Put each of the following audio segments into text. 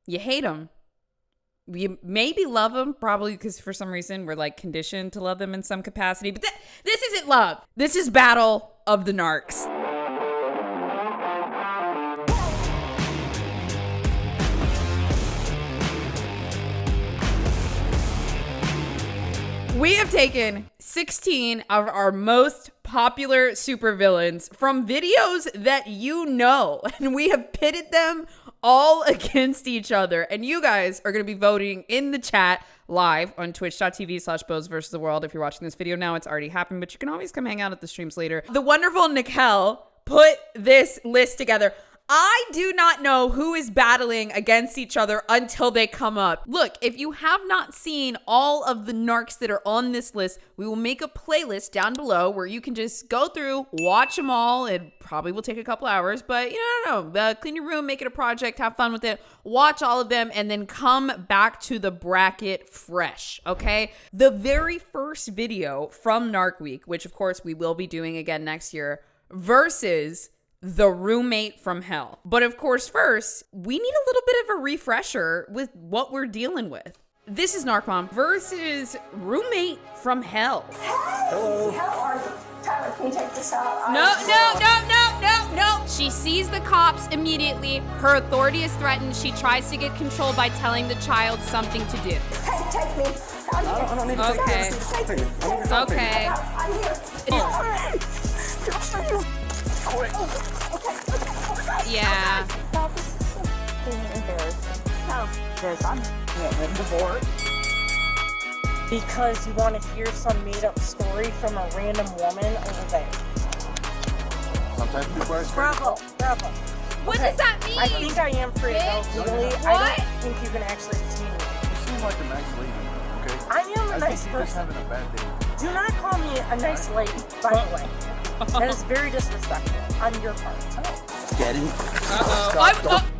you hate them. You maybe love them, probably because for some reason we're like conditioned to love them in some capacity. But this isn't love. This is Battle of the Narcs. We have taken 16 of our most popular supervillains from videos that you know, and we have pitted them all against each other. And you guys are going to be voting in the chat live on twitch.tv/BOZE versus the world. If you're watching this video now, it's already happened, but you can always come hang out at the streams later. The wonderful Nikel put this list together. I do not know who is battling against each other until they come up. Look, if you have not seen all of the narcs that are on this list, we will make a playlist down below where you can just go through, watch them all. It probably will take a couple hours, but you know, clean your room, make it a project, have fun with it, watch all of them, and then come back to the bracket fresh, okay? The very first video from Narc Week, which of course we will be doing again next year, versus the roommate from hell. But of course, first, we need a little bit of a refresher with what we're dealing with. This is Narc Mom versus roommate from hell. Hello. How are you? Tyler, can you take this out? No. She sees the cops immediately. Her authority is threatened. She tries to get control by telling the child something to do. Hey, take me. I don't need to okay. Take me. Okay. I'm here. Quick. Yeah. No, this is embarrassing. No, because I'm getting divorced. Because you want to hear some made-up story from a random woman over there. Sometimes people are Bravo. What does that mean? I think I am free to go legally. What? I don't think you can actually detain me. You seem like a nice lady, okay? I am a nice think you're just person. having a bad day. Do not call me a nice lady, by the way. That is very disrespectful on your part. Get in.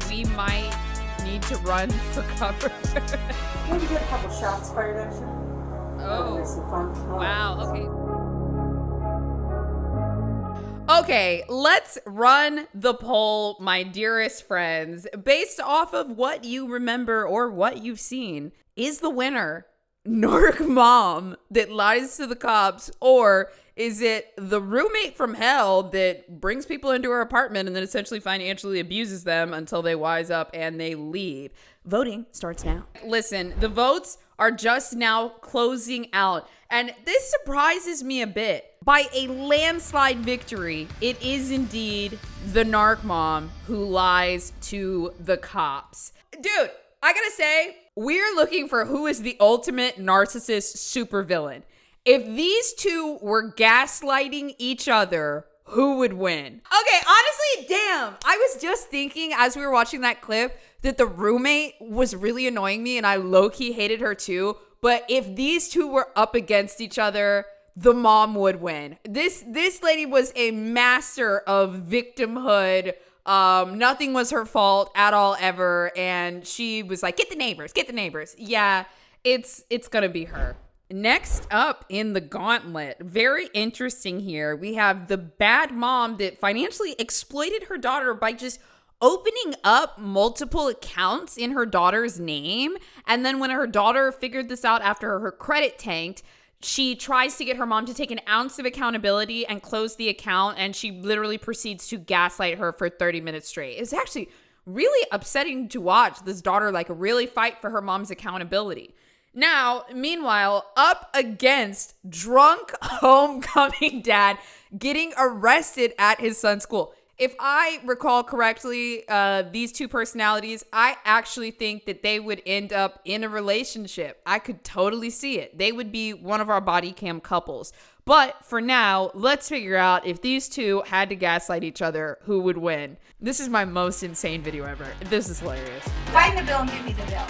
We might need to run for cover. Maybe get a couple shots fired at you. Oh. Have some fun. Wow, okay. Okay, let's run the poll, my dearest friends. Based off of what you remember or what you've seen, is the winner Narc Mom that lies to the cops, or is it the roommate from hell that brings people into her apartment and then essentially financially abuses them until they wise up and they leave? Voting starts now. Listen, the votes are just now closing out, and this surprises me a bit. By a landslide victory, it is indeed the Narc Mom who lies to the cops. Dude, I gotta say, we're looking for who is the ultimate narcissist supervillain. If these two were gaslighting each other, who would win? Okay, honestly, damn. I was just thinking as we were watching that clip that the roommate was really annoying me and I low-key hated her too. But if these two were up against each other, the mom would win. This lady was a master of victimhood. Nothing was her fault at all ever. And she was like, get the neighbors. Yeah, it's gonna be her. Next up in the gauntlet, very interesting here, we have the bad mom that financially exploited her daughter by just opening up multiple accounts in her daughter's name. And then when her daughter figured this out after her credit tanked, she tries to get her mom to take an ounce of accountability and close the account. And she literally proceeds to gaslight her for 30 minutes straight. It's actually really upsetting to watch this daughter like really fight for her mom's accountability. Now, meanwhile, up against drunk homecoming dad getting arrested at his son's school. If I recall correctly, these two personalities, I actually think that they would end up in a relationship. I could totally see it. They would be one of our body cam couples. But for now, let's figure out if these two had to gaslight each other, who would win. This is my most insane video ever. This is hilarious. Find the bill and give me the bill.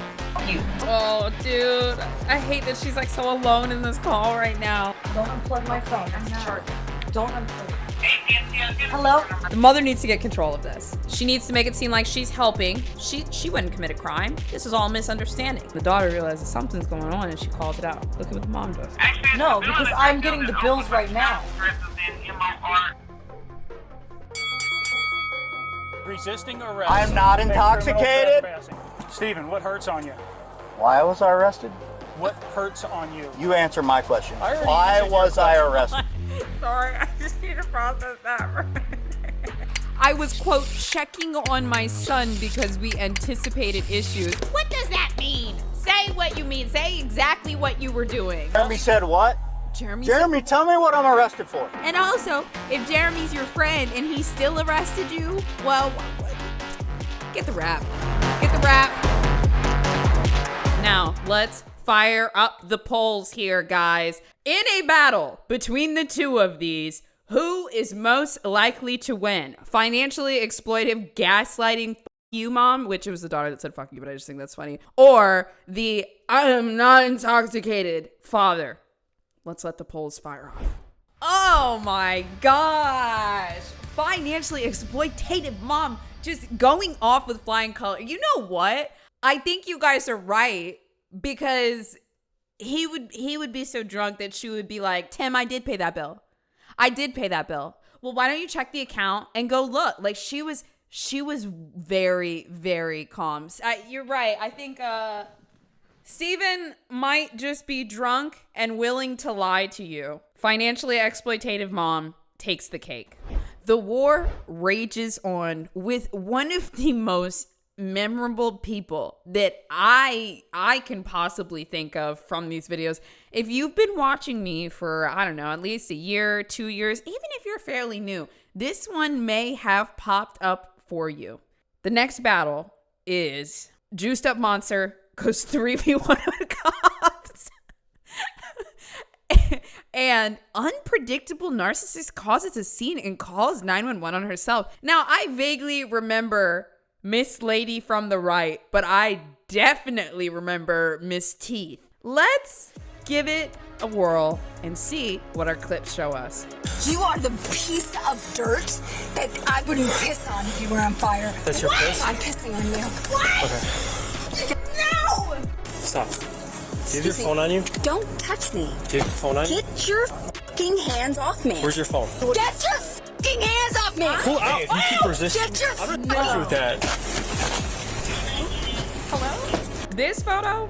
You. Oh, dude. I hate that she's like so alone in this call right now. Don't unplug my phone. I'm charged. Don't unplug it. Hello? The mother needs to get control of this. She needs to make it seem like she's helping. She wouldn't commit a crime. This is all a misunderstanding. The daughter realizes something's going on and she calls it out. Look at what the mom does. No, because I'm getting the bills right now. Resisting arrest. I am not intoxicated. Steven, what hurts on you? Why was I arrested? What hurts on you? You answer my question. I already Why answered your was I arrested? Sorry, I just need to process that. I was, quote, checking on my son because we anticipated issues. What does that mean? Say what you mean. Say exactly what you were doing. Jeremy said what? Jeremy, tell me what I'm arrested for. And also, if Jeremy's your friend and he still arrested you, well, get the rap. Get the rap. Now, let's fire up the polls here, guys. In a battle between the two of these, who is most likely to win? Financially exploitive, gaslighting, fuck you mom, which it was the daughter that said fuck you, but I just think that's funny. Or the I am not intoxicated father. Let's let the polls fire off. Oh my gosh. Financially exploitative mom just going off with flying color. You know what? I think you guys are right because he would be so drunk that she would be like, Tim, I did pay that bill. I did pay that bill. Well, why don't you check the account and go look? Like she was very, very calm. You're right. I think Steven might just be drunk and willing to lie to you. Financially exploitative mom takes the cake. The war rages on with one of the most memorable people that I can possibly think of from these videos. If you've been watching me for, I don't know, at least a year, 2 years, even if you're fairly new, this one may have popped up for you. The next battle is Juiced Up Monster goes 3v1 with cops. And unpredictable narcissist causes a scene and calls 911 on herself. Now, I vaguely remember Miss Lady from the right, but I definitely remember Miss Teeth. Let's give it a whirl and see what our clips show us. You are the piece of dirt that I wouldn't piss on if you were on fire. That's your piss? I'm pissing on you. What? Okay. No! Stop. Do you have your phone on you? Don't touch me. Do you have your phone on you? Get your fucking hands off me. Where's your phone? Get your fucking hands off me! Pull out. If you keep resisting, Get your I'm gonna touch you with that. Hello? This photo,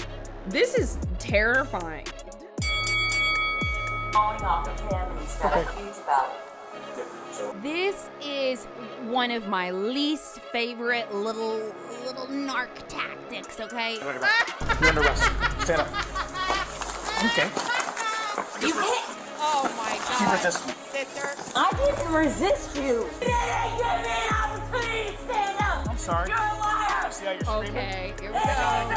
this is terrifying. Falling off of him instead of accused about it. This is one of my least favorite little narc tactics, okay? You're under arrest. Stand up. Okay. You hit. Oh my God. Keep resisting. Sister. I didn't resist you. You didn't give me an opportunity to stand up. I'm sorry. You're a liar. See how you're screaming? Okay, here we Stand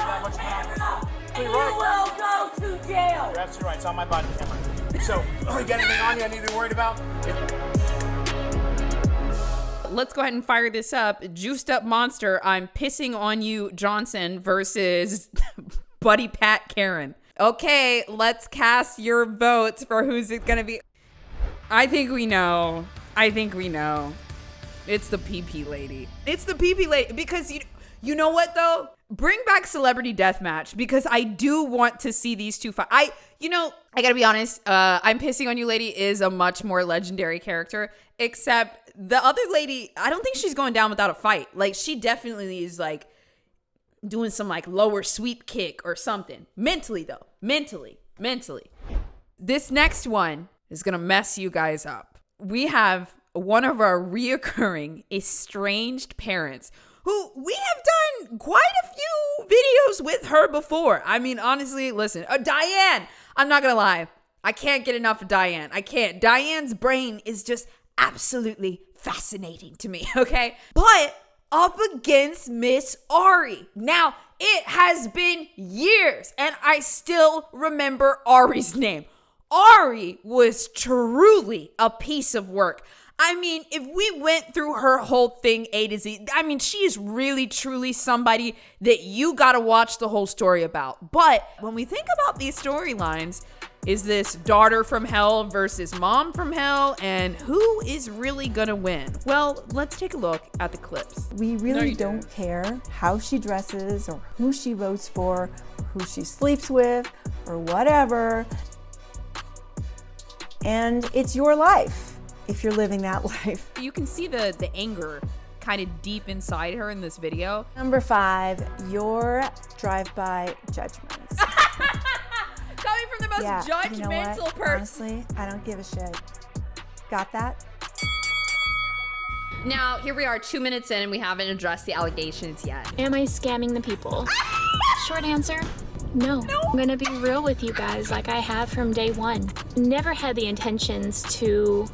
go. up. And you right. will go to jail. You're absolutely right. It's on my body camera. So, you got anything on you I need to be worried about? Let's go ahead and fire this up. Juiced Up Monster, I'm pissing on you, Johnson versus Buddy Pat Karen. Okay, let's cast your votes for who's it gonna be. I think we know. It's the PP lady. It's the PP lady because you know what though? Bring back Celebrity Deathmatch because I do want to see these two fight. I gotta be honest. I'm Pissing on You lady is a much more legendary character. Except the other lady, I don't think she's going down without a fight. Like she definitely is like doing some like lower sweep kick or something. Mentally though, mentally. This next one is gonna mess you guys up. We have one of our reoccurring estranged parents who we have done quite a few videos with her before. I mean, honestly, listen, Diane, I'm not gonna lie. I can't get enough of Diane. I can't. Diane's brain is just absolutely fascinating to me, okay? But up against Miss Ari. Now, it has been years and I still remember Ari's name. Ari was truly a piece of work. I mean, if we went through her whole thing A to Z, I mean, she is really, truly somebody that you gotta watch the whole story about. But when we think about these storylines, is this daughter from hell versus mom from hell? And who is really gonna win? Well, let's take a look at the clips. We really don't care how she dresses or who she votes for, or who she sleeps with, or whatever. And it's your life if you're living that life. You can see the anger kind of deep inside her in this video. Number 5, your drive-by judgments. Coming from the most judgmental you know what? person. Honestly, I don't give a shit. Got that? Now, here we are 2 minutes in and we haven't addressed the allegations yet. Am I scamming the people? Short answer, no. I'm gonna be real with you guys like I have from day one. Never had the intentions to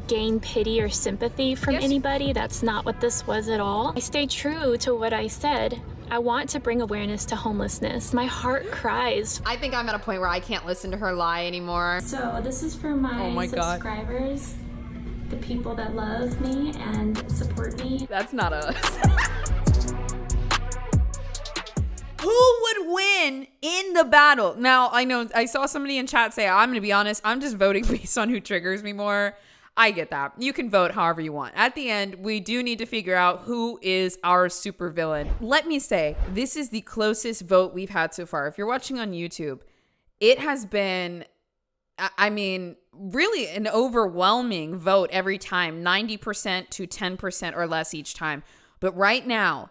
gain pity or sympathy from anybody. That's not what this was at all. I stayed true to what I said. I want to bring awareness to homelessness. My heart cries. I think I'm at a point where I can't listen to her lie anymore. So this is for my subscribers, the people that love me and support me. That's not us. Who would win in the battle? Now, I know I saw somebody in chat say, I'm going to be honest, I'm just voting based on who triggers me more. I get that. You can vote however you want. At the end, we do need to figure out who is our supervillain. Let me say, this is the closest vote we've had so far. If you're watching on YouTube, it has been, I mean, really an overwhelming vote every time, 90% to 10% or less each time. But right now,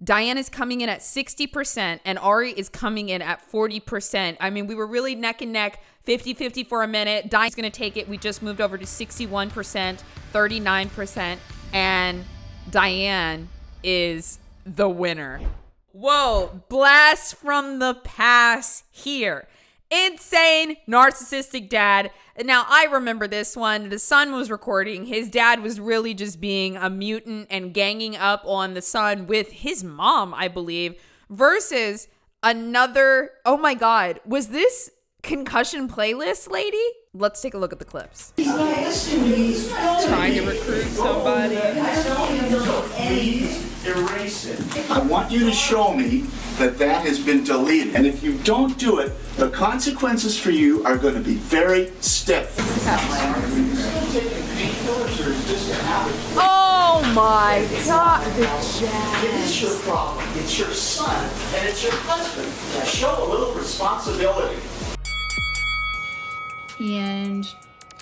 Diane is coming in at 60% and Ari is coming in at 40%. I mean, we were really neck and neck, 50-50 for a minute. Diane's going to take it. We just moved over to 61%, 39%, and Diane is the winner. Whoa, blast from the past here. Insane narcissistic dad. Now, I remember this one. The son was recording. His dad was really just being a mutant and ganging up on the son with his mom, I believe, versus another. Oh my God. Was this concussion playlist lady? Let's take a look at the clips. Trying to recruit somebody. Erase it. I want you to show me that that has been deleted. And if you don't do it, the consequences for you are going to be very stiff. Oh my God. It's your problem. It's your son and it's your husband. Now show a little responsibility. And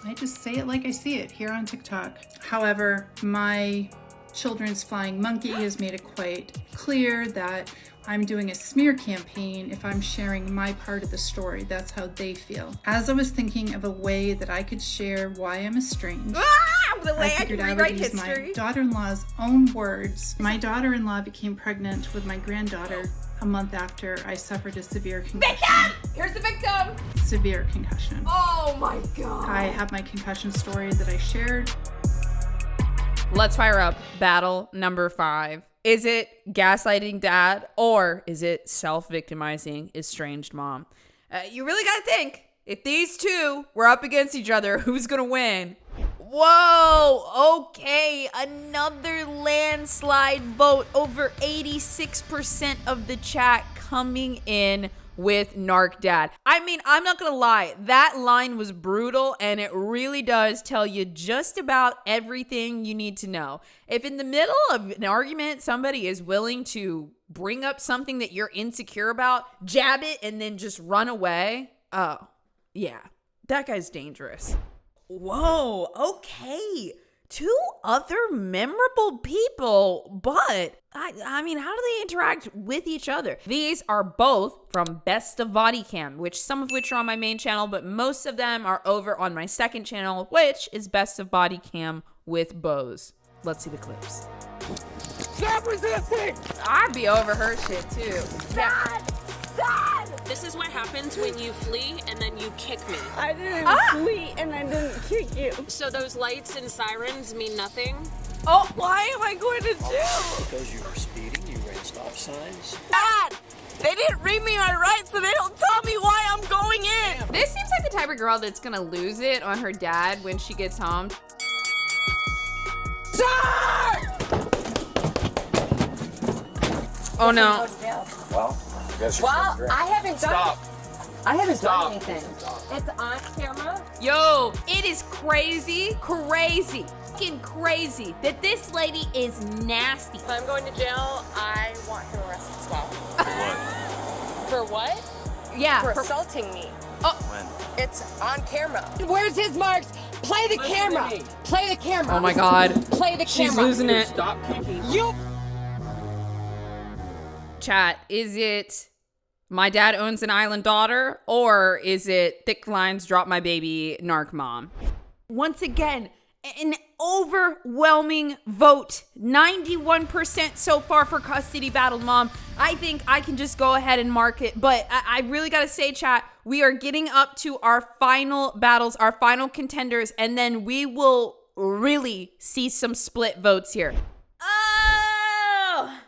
I just say it like I see it here on TikTok. However, my children's flying monkey has made it quite clear that I'm doing a smear campaign if I'm sharing my part of the story. That's how they feel. As I was thinking of a way that I could share why I'm estranged, The way I can rewrite use history. my daughter-in-law's own words. My daughter-in-law became pregnant with my granddaughter a month after I suffered a severe concussion. Victim! Here's the victim. Severe concussion. Oh my God. I have my concussion story that I shared. Let's fire up battle number 5. Is it gaslighting dad or is it self-victimizing estranged mom? You really got to think, if these two were up against each other, who's going to win? Whoa, okay, another landslide vote. Over 86% of the chat coming in with Narc Dad. I mean, I'm not gonna lie, that line was brutal and it really does tell you just about everything you need to know. If in the middle of an argument, somebody is willing to bring up something that you're insecure about, jab it, and then just run away, oh, yeah, that guy's dangerous. Whoa, okay. 2 other memorable people, but I mean, how do they interact with each other? These are both from Best of Body Cam, which some of which are on my main channel, but most of them are over on my second channel, which is Best of Body Cam with BOZE. Let's see the clips. Stop resisting! I'd be over her shit too. Dad! Dad! This is what happens when you flee and then you kick me. I didn't flee and I didn't kick you. So those lights and sirens mean nothing? Oh, why am I going to jail? Because you were speeding, you ran stop signs. Dad! They didn't read me my rights and they don't tell me why I'm going in. This seems like the type of girl that's gonna lose it on her dad when she gets home. Oh no. Well, I haven't done done anything. It's on camera. Yo, it is crazy, fucking crazy that this lady is nasty. If I'm going to jail, I want him arrested as well. For what? Yeah. For assaulting me. Oh. When? It's on camera. Where's his marks? Play the camera. Play the camera. Oh my God. Play the camera. She's losing it. Stop kicking. You. Chat, is it my dad owns an island daughter, or is it thick lines drop my baby Narc Mom? Once again, an overwhelming vote. 91% so far for custody battle mom. I think I can just go ahead and mark it, but I really gotta say, chat, we are getting up to our final battles, our final contenders, and then we will really see some split votes here. Oh!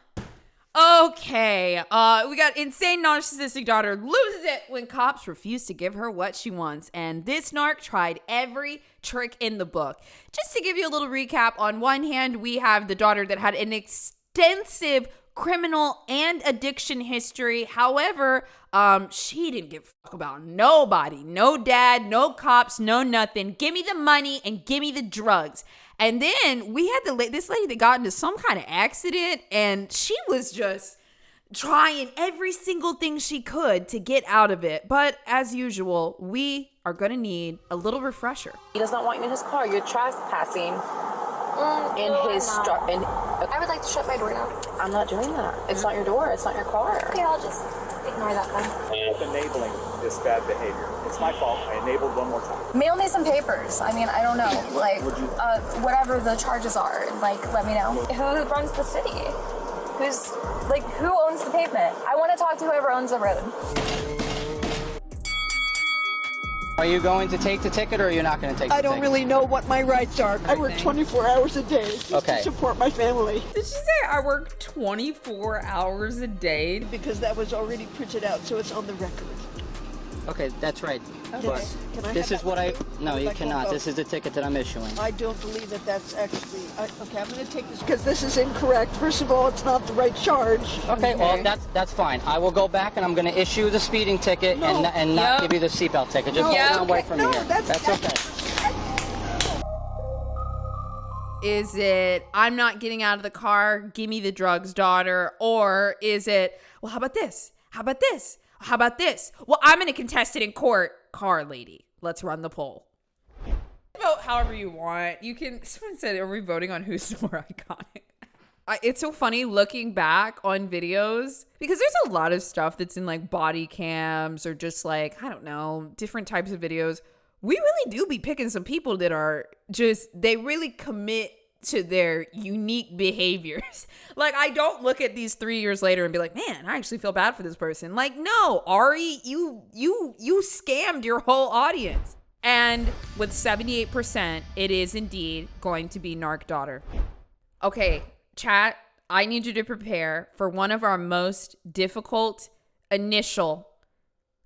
Okay, we got insane narcissistic daughter loses it when cops refuse to give her what she wants. And this narc tried every trick in the book. Just to give you a little recap, on one hand, we have the daughter that had an extensive criminal and addiction history. However, she didn't give a fuck about nobody. No dad, no cops, no nothing. Give me the money and give me the drugs. And then we had this lady that got into some kind of accident, and she was just trying every single thing she could to get out of it. But as usual, we are going to need a little refresher. He does not want you in his car. You're trespassing in his I would like to shut my door now. I'm not doing that. It's not your door. It's not your car. Okay, I'll just ignore that then. Enabling this bad behavior. It's my fault. I enabled one more time. Mail me some papers. I mean, I don't know. Like, whatever the charges are, like, let me know. Who runs the city? Who owns the pavement? I want to talk to whoever owns the road. Are you going to take the ticket, or are you not going to take the ticket? I don't really know what my rights are. I work 24 hours a day just to support my family. Did she say I work 24 hours a day? Because that was already printed out, so it's on the record. Okay, that's right. Okay. But Can I this have is that what with you? No, you Like, cannot. oh. This is the ticket that I'm issuing. I don't believe that that's actually... okay, I'm going to take this because this is incorrect. First of all, it's not the right charge. Okay, well, that's fine. I will go back and I'm going to issue the speeding ticket and not give you the seatbelt ticket. Just hold on away from me here. That's okay. Is it, I'm not getting out of the car, give me the drugs, daughter? Or is it, well, how about this? How about this? How about this? Well, I'm going to contest it in court. Car lady. Let's run the poll. Vote however you want. You can, someone said, are we voting on who's more iconic? It's so funny looking back on videos because there's a lot of stuff that's in like body cams or just like, I don't know, different types of videos. We really do be picking some people that are just, they really commit to their unique behaviors. Like, I don't look at these 3 years later and be like, man, I actually feel bad for this person. Like, no, Ari, you scammed your whole audience. And with 78%, it is indeed going to be Narc Daughter. Okay, chat, I need you to prepare for one of our most difficult initial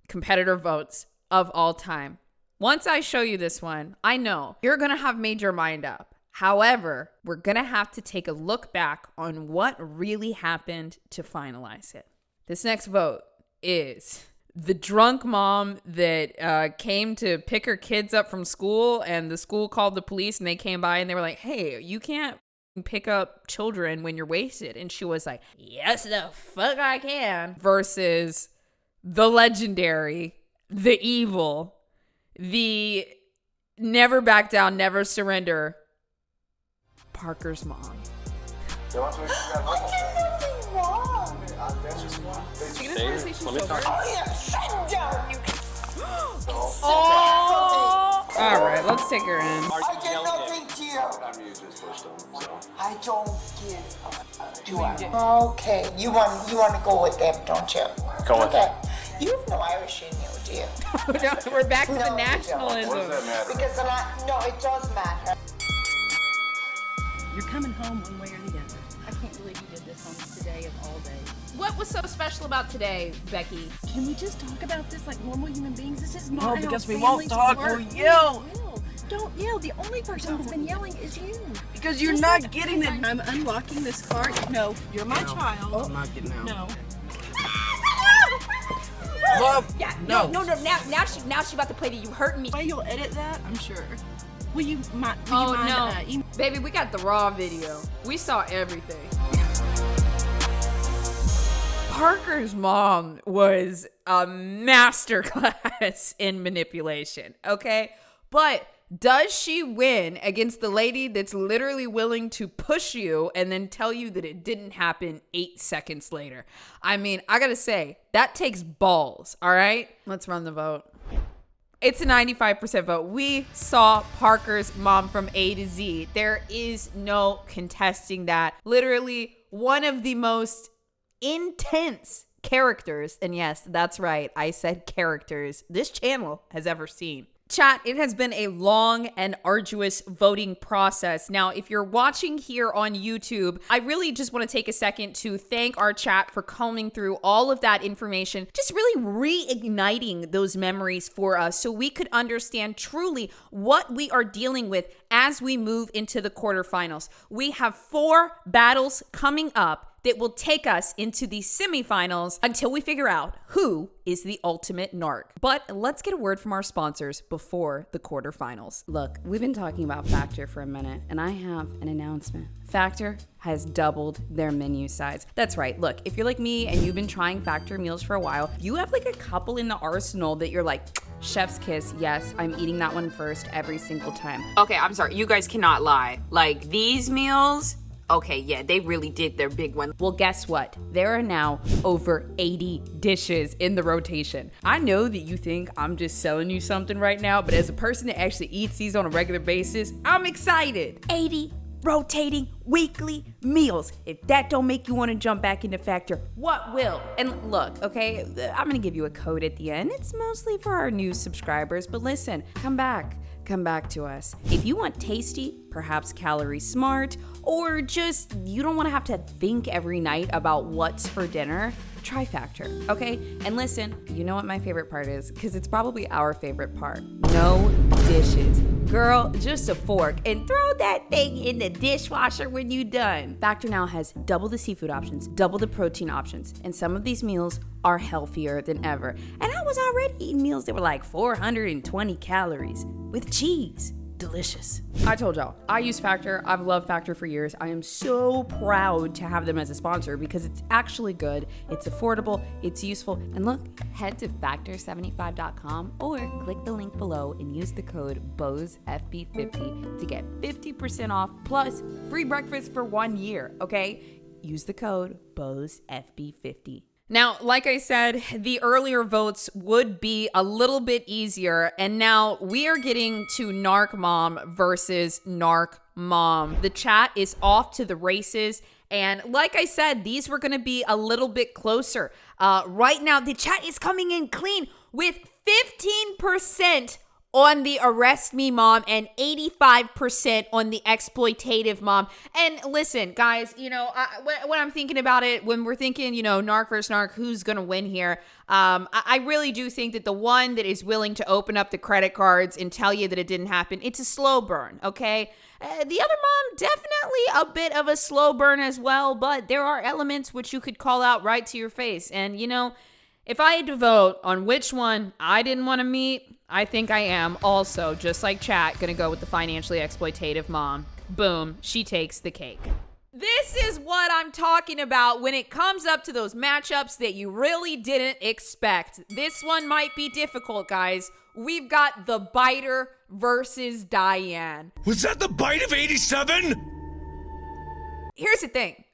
competitor votes of all time. Once I show you this one, I know you're going to have made your mind up. However, we're going to have to take a look back on what really happened to finalize it. This next vote is the drunk mom that came to pick her kids up from school, and the school called the police and they came by and they were like, hey, you can't pick up children when you're wasted. And she was like, yes, the fuck I can. Versus the legendary, the evil, the never back down, never surrender, Parker's mom. I did nothing wrong. That's just one. Oh, yeah, sit down, you All right, let's take her in. I did nothing to you. I don't give a fuck. Do I? Okay, you want to go with them, don't you? Go with them. You have no Irish in you, do you? No, we're back to the No, you nationalism. What does that matter? Because no, it does matter. You're coming home one way or the other. I can't believe you did this on today of all days. What was so special about today, Becky? Can we just talk about this like normal human beings? This is not No, how because we families won't talk, work. we'll yell. Don't yell. The only person who's been yelling is you. Because you're Just not like, getting it. I'm unlocking this car. No, you're my child. I'm not getting out. No. Love. Yeah, no. Now she about to play the you hurting me. Why you'll edit that? I'm sure. Will you mind? Baby, we got the raw video. We saw everything. Parker's mom was a masterclass in manipulation, okay? But Does she win against the lady that's literally willing to push you and then tell you that it didn't happen 8 seconds later? I mean, I gotta say, that takes balls, all right? Let's run the vote. It's a 95% vote. We saw Parker's mom from A to Z. There is no contesting that. Literally one of the most intense characters, and yes, that's right, I said characters, this channel has ever seen. Chat, it has been a long and arduous voting process. Now, if you're watching here on YouTube, I really just want to take a second to thank our chat for combing through all of that information, just really reigniting those memories for us so we could understand truly what we are dealing with as we move into the quarterfinals. We have 4 battles coming up that will take us into the semifinals until we figure out who is the ultimate narc. But let's get a word from our sponsors before the quarterfinals. Look, we've been talking about Factor for a minute, and I have an announcement. Factor has doubled their menu size. That's right. Look, if you're like me and you've been trying Factor meals for a while, you have like a couple in the arsenal that you're like, chef's kiss, yes, I'm eating that one first every single time. Okay, I'm sorry, you guys cannot lie. Like these meals, okay, yeah, they really did their big one. Well, guess what? There are now over 80 dishes in the rotation. I know that you think I'm just selling you something right now, but as a person that actually eats these on a regular basis, I'm excited. 80 rotating weekly meals. If that don't make you want to jump back into Factor, what will? And look, okay, I'm gonna give you a code at the end. It's mostly for our new subscribers, but listen, come back to us. If you want tasty, perhaps calorie smart, or just you don't want to have to think every night about what's for dinner, try Factor, okay? And listen, you know what my favorite part is? Because it's probably our favorite part. No dishes. Girl, just a fork and throw that thing in the dishwasher when you're done. Factor now has double the seafood options, double the protein options, and some of these meals are healthier than ever. And I was already eating meals that were like 420 calories with cheese. Delicious. I told y'all, I use Factor. I've loved Factor for years. I am so proud to have them as a sponsor because it's actually good, it's affordable, it's useful. And look, head to factor75.com or click the link below and use the code BOZEFB50 to get 50% off plus free breakfast for 1 year, okay? Use the code BOZEFB50. Now, like I said, the earlier votes would be a little bit easier, and now we are getting to Narc Mom versus Narc Mom. The chat is off to the races, and like I said, these were gonna be a little bit closer. Right now, the chat is coming in clean with 15% on the Arrest Me Mom and 85% on the Exploitative Mom. And listen, guys, you know, when I'm thinking about it, when we're thinking, you know, Narc versus Narc, who's gonna win here? I really do think that the one that is willing to open up the credit cards and tell you that it didn't happen, it's a slow burn, okay? The other mom, definitely a bit of a slow burn as well, but there are elements which you could call out right to your face. And, you know, if I had to vote on which one I didn't want to meet, I think I am also, just like chat, gonna go with the financially exploitative mom. Boom, she takes the cake. This is what I'm talking about when it comes up to those matchups that you really didn't expect. This one might be difficult, guys. We've got the biter versus Diane. Was that the bite of 87? Here's the thing.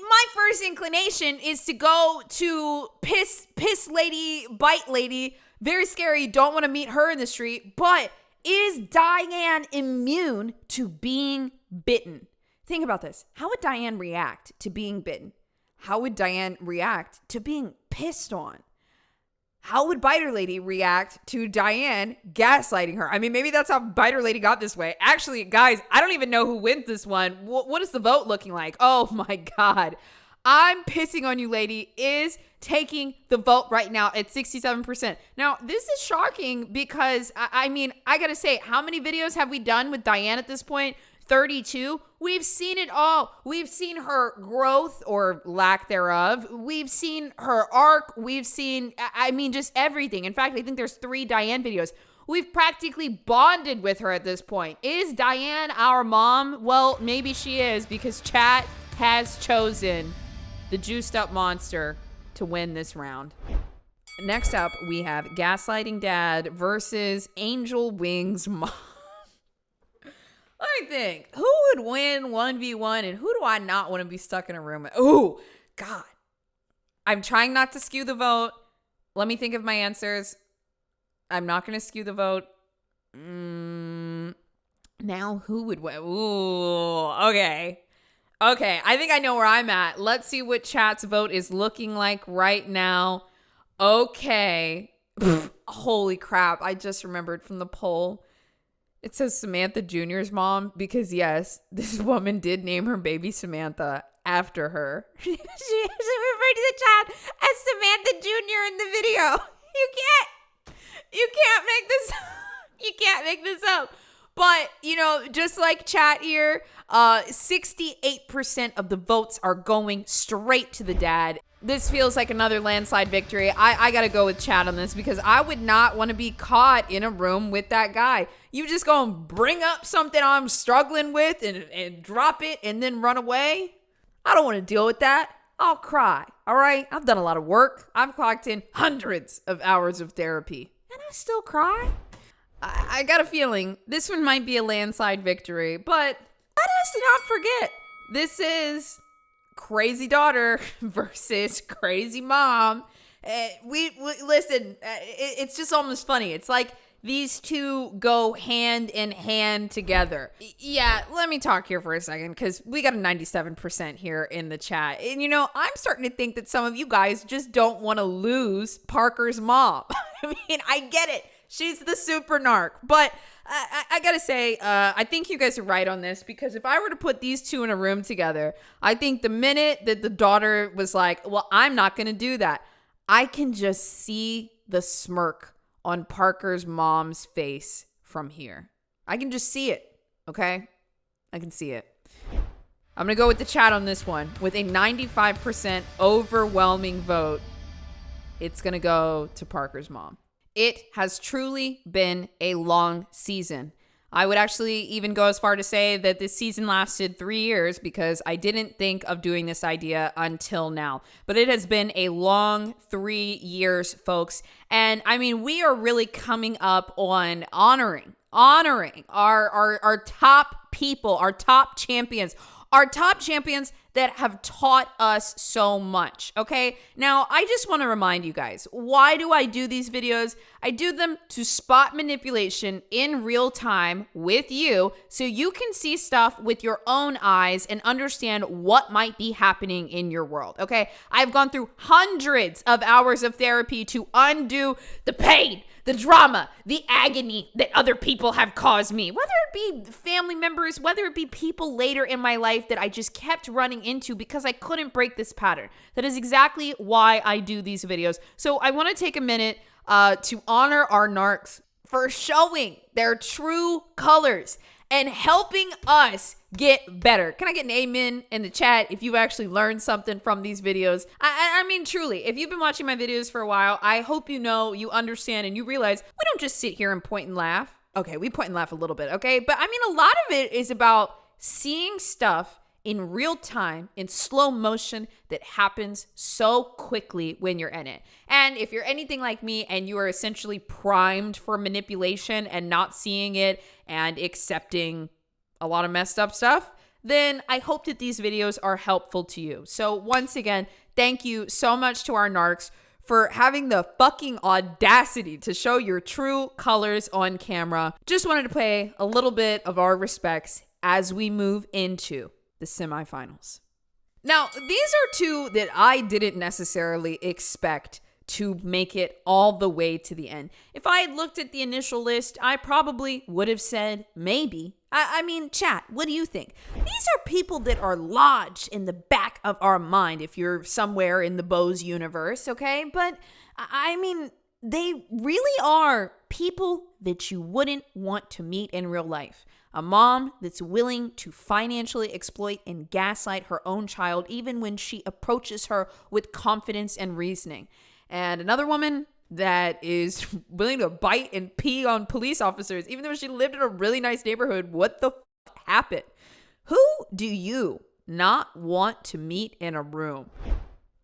My first inclination is to go to piss lady, bite lady. Very scary, don't want to meet her in the street. But is Diane immune to being bitten? Think about this. How would Diane react to being bitten? How would Diane react to being pissed on? How would Biter Lady react to Diane gaslighting her? I mean, maybe that's how Biter Lady got this way. Actually, guys, I don't even know who wins this one. What is the vote looking like? Oh my God. I'm pissing on you, lady, is taking the vote right now at 67%. Now, this is shocking because, I mean, I gotta say, how many videos have we done with Diane at this point? 32. We've seen it all. We've seen her growth or lack thereof. We've seen her arc. We've seen, I mean, just everything. In fact, I think there's 3 Diane videos. We've practically bonded with her at this point. Is Diane our mom? Well, maybe she is because chat has chosen the juiced up monster to win this round. Next up, we have Gaslighting Dad versus Angel Wings Mom. Let me think. Who would win 1v1 and who do I not want to be stuck in a room with? Ooh, God. I'm trying not to skew the vote. Let me think of my answers. I'm not going to skew the vote. Now who would win? Ooh, okay. Okay, I think I know where I'm at. Let's see what chat's vote is looking like right now. Okay. Holy crap. I just remembered from the poll. It says Samantha Jr.'s mom because, yes, this woman did name her baby Samantha after her. She referred to the child as Samantha Jr. in the video. You can't make this. You can't make this up. But, you know, just like chat here, 68% of the votes are going straight to the dad. This feels like another landslide victory. I got to go with chat on this because I would not want to be caught in a room with that guy. You just go and bring up something I'm struggling with and drop it and then run away. I don't want to deal with that. I'll cry. All right. I've done a lot of work. I've clocked in hundreds of hours of therapy and I still cry. I got a feeling this one might be a landslide victory, but let us not forget this is crazy daughter versus crazy mom. We listen, it's just almost funny. It's like these two go hand in hand together. Yeah, let me talk here for a second because we got a 97% here in the chat. And you know, I'm starting to think that some of you guys just don't want to lose Parker's mom. I mean, I get it. She's the super narc. But I gotta say, I think you guys are right on this because if I were to put these two in a room together, I think the minute that the daughter was like, well, I'm not gonna do that, I can just see the smirk on Parker's mom's face from here. I can just see it, okay? I can see it. I'm gonna go with the chat on this one. With a 95% overwhelming vote, it's gonna go to Parker's mom. It has truly been a long season. I would actually even go as far to say that this season lasted 3 years because I didn't think of doing this idea until now. But it has been a long 3 years, folks. And I mean, we are really coming up on honoring our top people, our top champions that have taught us so much, okay? Now, I just want to remind you guys, why do I do these videos? I do them to spot manipulation in real time with you so you can see stuff with your own eyes and understand what might be happening in your world, okay? I've gone through hundreds of hours of therapy to undo the pain, the drama, the agony that other people have caused me, whether it be family members, whether it be people later in my life that I just kept running into because I couldn't break this pattern. That is exactly why I do these videos. So I want to take a minute to honor our narcs for showing their true colors and helping us get better. Can I get an amen in the chat if you actually learned something from these videos? I mean, truly, if you've been watching my videos for a while, I hope you know, you understand, and you realize we don't just sit here and point and laugh. Okay, we point and laugh a little bit, okay? But I mean, a lot of it is about seeing stuff in real time, in slow motion, that happens so quickly when you're in it. And if you're anything like me and you are essentially primed for manipulation and not seeing it and accepting a lot of messed up stuff, then I hope that these videos are helpful to you. So once again, thank you so much to our narcs for having the fucking audacity to show your true colors on camera. Just wanted to pay a little bit of our respects as we move into the semifinals. Now, these are two that I didn't necessarily expect to make it all the way to the end. If I had looked at the initial list, I probably would have said maybe. I mean, chat, what do you think? These are people that are lodged in the back of our mind if you're somewhere in the BOZE universe, okay? But I mean, they really are people that you wouldn't want to meet in real life. A mom that's willing to financially exploit and gaslight her own child even when she approaches her with confidence and reasoning. And another woman that is willing to bite and pee on police officers even though she lived in a really nice neighborhood. What the f happened? Who do you not want to meet in a room?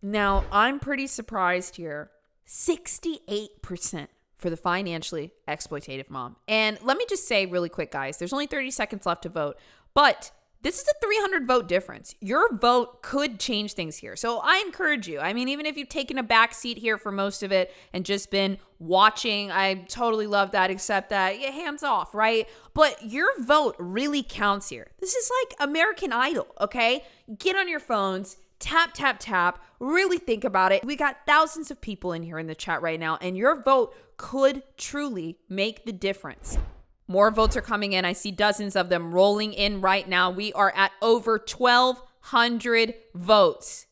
Now, I'm pretty surprised here. 68% for the financially exploitative mom. And let me just say really quick, guys, there's only 30 seconds left to vote, but this is a 300 vote difference. Your vote could change things here. So I encourage you. I mean, even if you've taken a back seat here for most of it and just been watching, I totally love that, accept that, yeah, hands off, right? But your vote really counts here. This is like American Idol, okay? Get on your phones, tap, tap, tap, really think about it. We got thousands of people in here in the chat right now, and your vote could truly make the difference. More votes are coming in. I see dozens of them rolling in right now. We are at over 1,200 votes.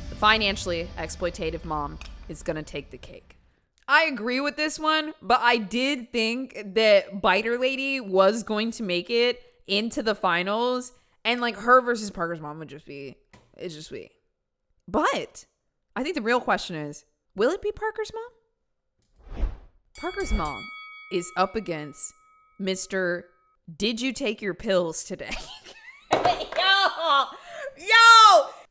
The financially exploitative mom is going to take the cake. I agree with this one, but I did think that Biter Lady was going to make it into the finals, and like her versus Parker's mom would just be, it's just we. But I think the real question is, will it be Parker's mom? Parker's mom is up against Mr. Did you take your pills today? Yo!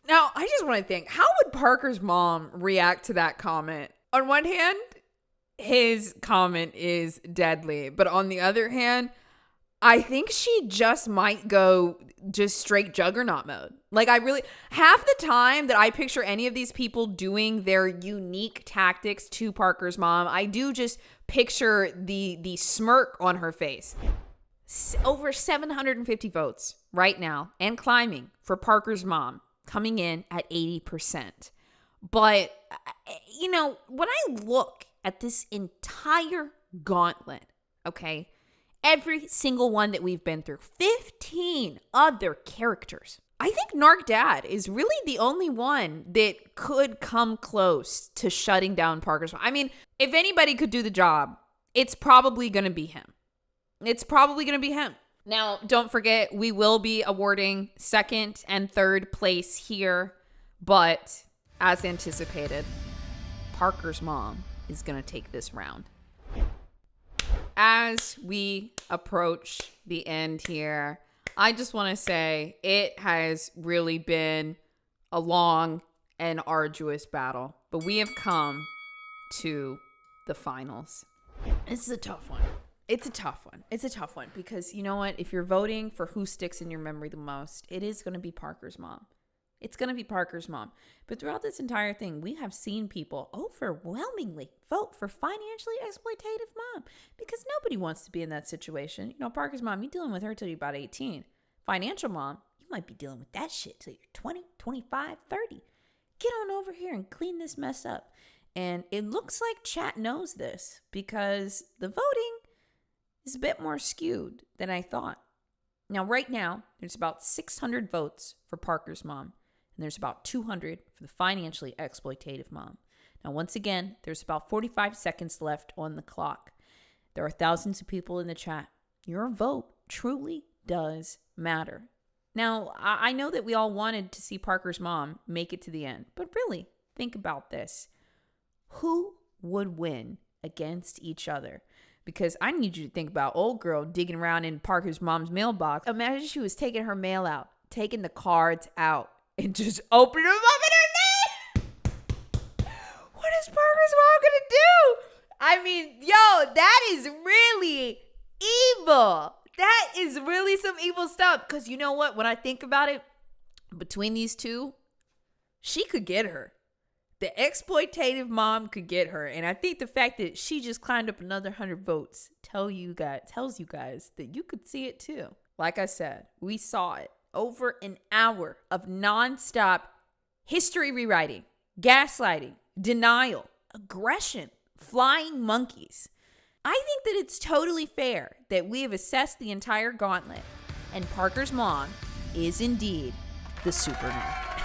Now, I just want to think, how would Parker's mom react to that comment? On one hand, his comment is deadly. But on the other hand, I think she just might go just straight juggernaut mode. Like half the time that I picture any of these people doing their unique tactics to Parker's mom, I do just picture the smirk on her face. Over 750 votes right now and climbing for Parker's mom, coming in at 80%. But, you know, when I look at this entire gauntlet, okay, every single one that we've been through, 15 other characters, I think Narc Dad is really the only one that could come close to shutting down Parker's mom. I mean, if anybody could do the job, it's probably going to be him. It's probably going to be him. Now, don't forget, we will be awarding second and third place here, but as anticipated, Parker's mom is going to take this round. As we approach the end here, I just want to say it has really been a long and arduous battle, but we have come to the finals. This is a tough one. It's a tough one. It's a tough one because you know what? If you're voting for who sticks in your memory the most, it is going to be Parker's mom. It's going to be Parker's mom. But throughout this entire thing, we have seen people overwhelmingly vote for financially exploitative mom because nobody wants to be in that situation. You know, Parker's mom, you're dealing with her till you're about 18. Financial mom, you might be dealing with that shit till you're 20, 25, 30. Get on over here and clean this mess up. And it looks like chat knows this because the voting is a bit more skewed than I thought. Now, right now, there's about 600 votes for Parker's mom. And there's about 200 for the financially exploitative mom. Now, once again, there's about 45 seconds left on the clock. There are thousands of people in the chat. Your vote truly does matter. Now, I know that we all wanted to see Parker's mom make it to the end, but really, think about this. Who would win against each other? Because I need you to think about old girl digging around in Parker's mom's mailbox. Imagine she was taking her mail out, taking the cards out, and just opening them up in her name. What is Parker's mom gonna do? I mean, yo, that is really evil. That is really some evil stuff. Because you know what? When I think about it, between these two, she could get her. The exploitative mom could get her. And I think the fact that she just climbed up another 100 votes tells you guys that you could see it too. Like I said, we saw it. Over an hour of nonstop history rewriting, gaslighting, denial, aggression, flying monkeys. I think that it's totally fair that we have assessed the entire gauntlet, and Parker's mom is indeed the super narc.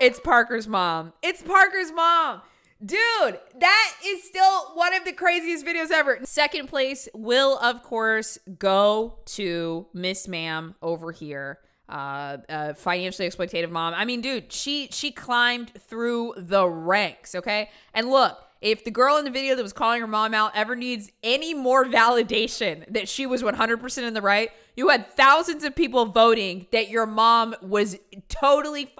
It's Parker's mom. It's Parker's mom. Dude, that is still one of the craziest videos ever. Second place will, of course, go to Miss Ma'am over here. Financially exploitative mom. I mean, dude, she climbed through the ranks, okay? And look, if the girl in the video that was calling her mom out ever needs any more validation that she was 100% in the right, you had thousands of people voting that your mom was totally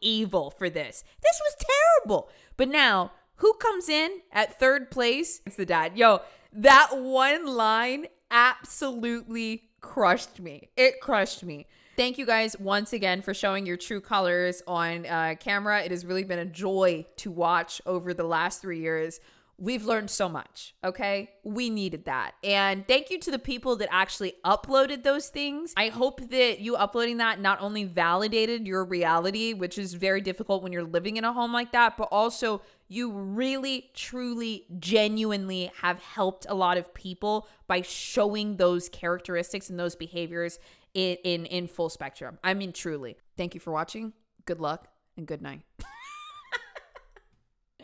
evil for this. This was terrible. But now, who comes in at third place? It's the dad. Yo, that one line absolutely crushed me. It crushed me. Thank you guys once again for showing your true colors on camera. It has really been a joy to watch over the last 3 years. We've learned so much, okay? We needed that. And thank you to the people that actually uploaded those things. I hope that you uploading that not only validated your reality, which is very difficult when you're living in a home like that, but also you really, truly, genuinely have helped a lot of people by showing those characteristics and those behaviors in full spectrum. I mean, truly. Thank you for watching. Good luck and good night.